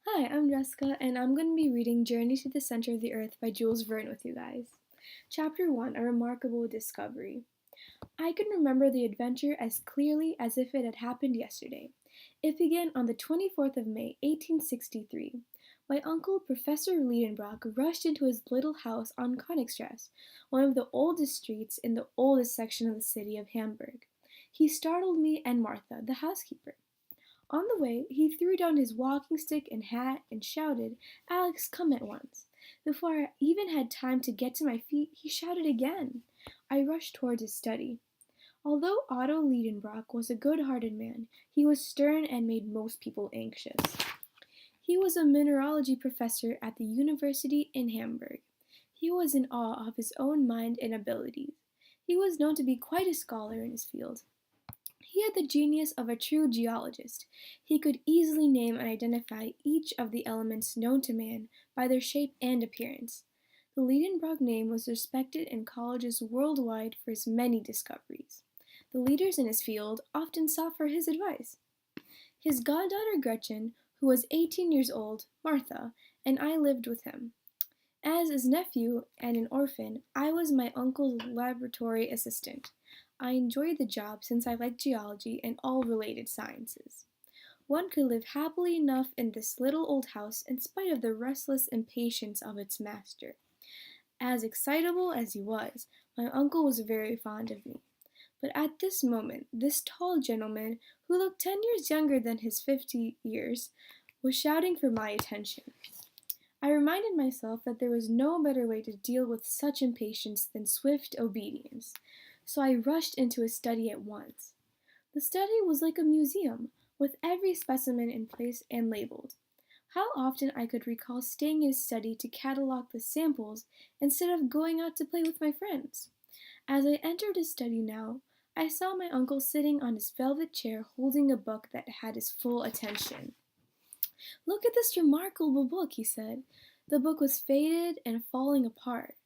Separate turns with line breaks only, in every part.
Hi, I'm Jessica, and I'm going to be reading Journey to the Center of the Earth by Jules Verne with you guys. Chapter 1, A Remarkable Discovery. I can remember the adventure as clearly as if it had happened yesterday. It began on the 24th of May, 1863. My uncle, Professor Liedenbrock, rushed into his little house on Königstrasse, one of the oldest streets in the oldest section of the city of Hamburg. He startled me and Martha, the housekeeper. On the way, he threw down his walking stick and hat and shouted, "Alex, come at once." Before I even had time to get to my feet, he shouted again. I rushed towards his study. Although Otto Liedenbrock was a good-hearted man, he was stern and made most people anxious. He was a mineralogy professor at the university in Hamburg. He was in awe of his own mind and abilities. He was known to be quite a scholar in his field. He had the genius of a true geologist. He could easily name and identify each of the elements known to man by their shape and appearance. The Liedenbrock name was respected in colleges worldwide for his many discoveries. The leaders in his field often sought for his advice. His goddaughter Gretchen, who was 18 years old, Martha, and I lived with him. As his nephew and an orphan, I was my uncle's laboratory assistant. I enjoyed the job since I liked geology and all related sciences. One could live happily enough in this little old house in spite of the restless impatience of its master. As excitable as he was, my uncle was very fond of me. But at this moment, this tall gentleman, who looked 10 years younger than his 50 years, was shouting for my attention. I reminded myself that there was no better way to deal with such impatience than swift obedience, so I rushed into his study at once. The study was like a museum, with every specimen in place and labeled. How often I could recall staying in his study to catalog the samples instead of going out to play with my friends. As I entered his study now, I saw my uncle sitting on his velvet chair holding a book that had his full attention. "Look at this remarkable book," he said. The book was faded and falling apart.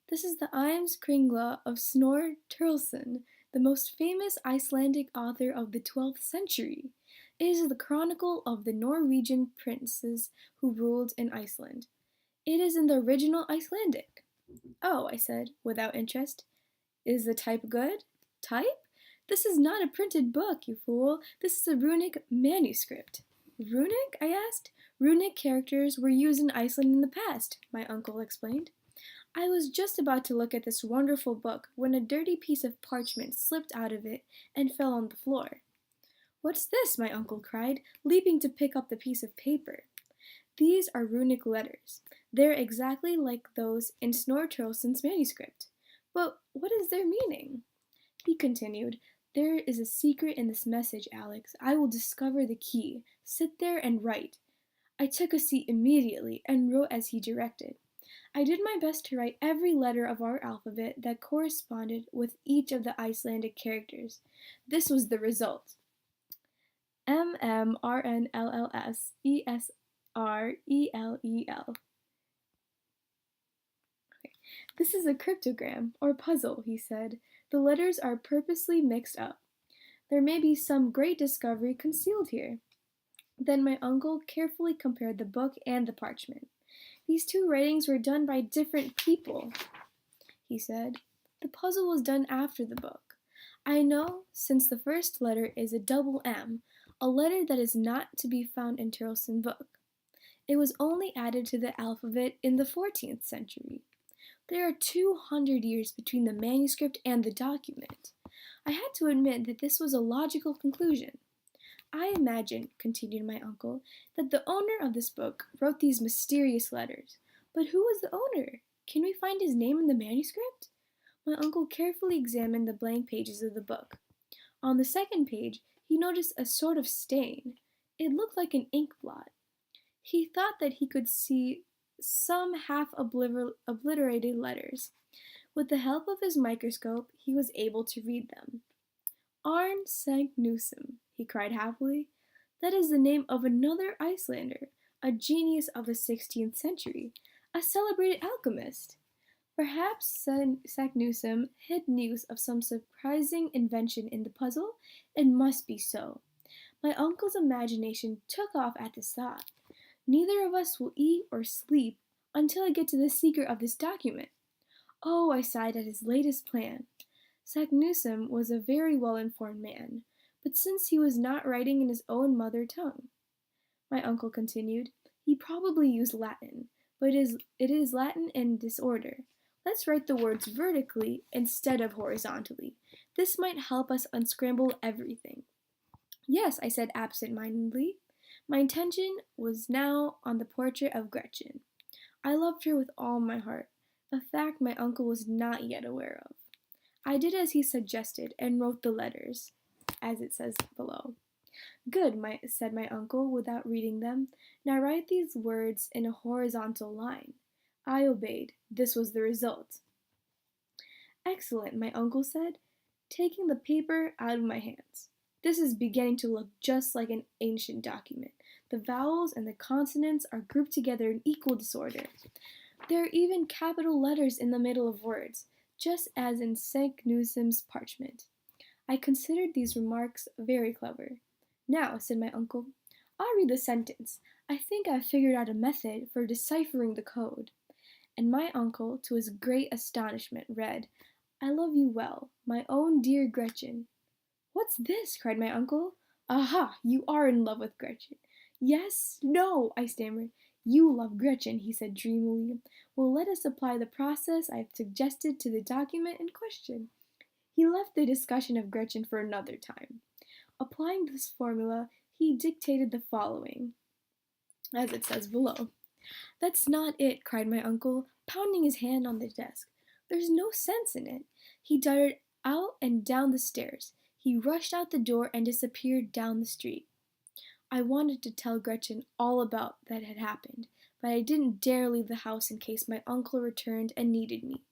"This is the Kringla of Snorre Turleson, the most famous Icelandic author of the 12th century. It is the chronicle of the Norwegian princes who ruled in Iceland. It is in the original Icelandic." "Oh," I said, without interest. "Is the type good?" "Type? This is not a printed book, you fool. This is a runic manuscript." "Runic?" I asked. "Runic characters were used in Iceland in the past," my uncle explained. I was just about to look at this wonderful book when a dirty piece of parchment slipped out of it and fell on the floor. "What's this?" my uncle cried, leaping to pick up the piece of paper. "These are runic letters. They're exactly like those in Snorre Turleson's manuscript. But what is their meaning?" He continued, "There is a secret in this message, Alex. I will discover the key. Sit there and write." I took a seat immediately and wrote as he directed. I did my best to write every letter of our alphabet that corresponded with each of the Icelandic characters. This was the result: MMRNLLSESRELEL. "This is a cryptogram, or puzzle," he said. "The letters are purposely mixed up. There may be some great discovery concealed here." Then my uncle carefully compared the book and the parchment. "These two writings were done by different people," he said. "The puzzle was done after the book. I know, since the first letter is a double M, a letter that is not to be found in Turleson's book. It was only added to the alphabet in the 14th century. There are 200 years between the manuscript and the document. I had to admit that this was a logical conclusion. I imagine," continued my uncle, "that the owner of this book wrote these mysterious letters. But who was the owner? Can we find his name in the manuscript?" My uncle carefully examined the blank pages of the book. On the second page he noticed a sort of stain. It looked like an ink blot. He thought that he could see some half-obliterated letters. With the help of his microscope he was able to read them. "Arn Sankt he cried happily. "That is the name of another Icelander, a genius of the 16th century, a celebrated alchemist. Perhaps Saknussemm hid news of some surprising invention in the puzzle? It must be so." My uncle's imagination took off at this thought. Neither of us will eat or sleep until I get to the secret of this document. Oh, I sighed at his latest plan. Saknussemm was a very well-informed man, but since he was not writing in his own mother tongue, my uncle continued, he probably used Latin, but it is Latin in disorder. Let's write the words vertically instead of horizontally. This might help us unscramble everything. Yes, I said absent-mindedly. My attention was now on the portrait of Gretchen. I loved her with all my heart, a fact my uncle was not yet aware of. I did as he suggested and wrote the letters, as it says below. Good, said my uncle, without reading them. Now write these words in a horizontal line. I obeyed. This was the result. Excellent, my uncle said, taking the paper out of my hands. This is beginning to look just like an ancient document. The vowels and the consonants are grouped together in equal disorder. There are even capital letters in the middle of words, just as in Saknussemm's parchment. I considered these remarks very clever. Now, said my uncle, I'll read the sentence. I think I've figured out a method for deciphering the code. And my uncle, to his great astonishment, read, I love you well, my own dear Gretchen. What's this? Cried my uncle. Aha, you are in love with Gretchen. Yes, no, I stammered. You love Gretchen, he said dreamily. Well, let us apply the process I have suggested to the document in question. He left the discussion of Gretchen for another time. Applying this formula, he dictated the following, as it says below. That's not it, cried my uncle, pounding his hand on the desk. There's no sense in it. He darted out and down the stairs. He rushed out the door and disappeared down the street. I wanted to tell Gretchen all about that had happened, but I didn't dare leave the house in case my uncle returned and needed me.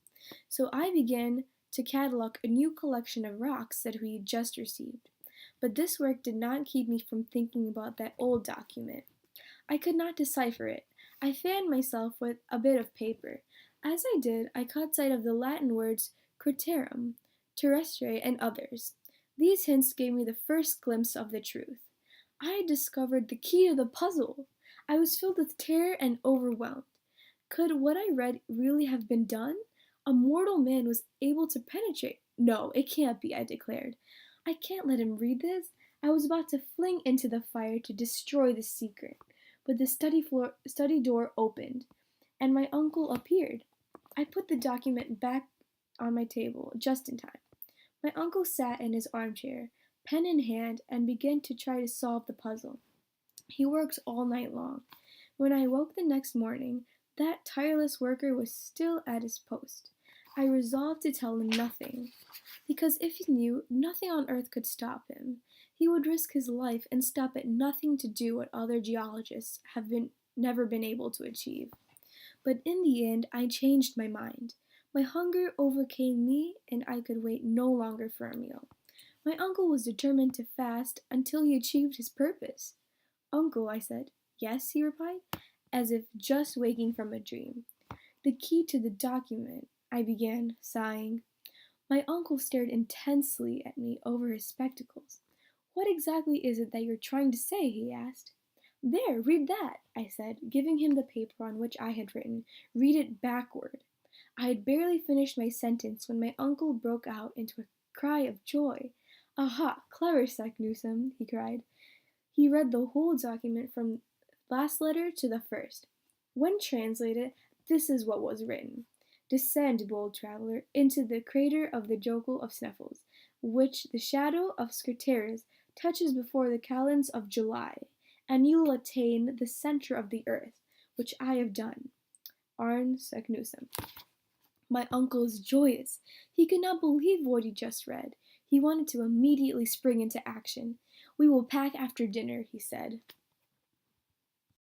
So I began to catalog a new collection of rocks that we had just received. But this work did not keep me from thinking about that old document. I could not decipher it. I fanned myself with a bit of paper. As I did, I caught sight of the Latin words craterum, terrestre, and others. These hints gave me the first glimpse of the truth. I had discovered the key to the puzzle. I was filled with terror and overwhelmed. Could what I read really have been done? A mortal man was able to penetrate. No, it can't be, I declared. I can't let him read this. I was about to fling into the fire to destroy the secret, but the study door opened, and my uncle appeared. I put the document back on my table just in time. My uncle sat in his armchair, pen in hand, and began to try to solve the puzzle. He worked all night long. When I woke the next morning, that tireless worker was still at his post. I resolved to tell him nothing, because if he knew, nothing on earth could stop him. He would risk his life and stop at nothing to do what other geologists have never been able to achieve. But in the end, I changed my mind. My hunger overcame me, and I could wait no longer for a meal. My uncle was determined to fast until he achieved his purpose. Uncle, I said. Yes, he replied, as if just waking from a dream. The key to the document, I began, sighing. My uncle stared intensely at me over his spectacles. What exactly is it that you're trying to say? He asked. There, read that, I said, giving him the paper on which I had written. Read it backward. I had barely finished my sentence when my uncle broke out into a cry of joy. Aha, clever Saknussemm, he cried. He read the whole document from last letter to the first. When translated, this is what was written. Descend, bold traveler, into the crater of the Jokul of Sneffels, which the shadow of Scripteris touches before the calends of July, and you will attain the center of the earth, which I have done. Arn Saknussemm. My uncle was joyous. He could not believe what he just read. He wanted to immediately spring into action. We will pack after dinner, he said.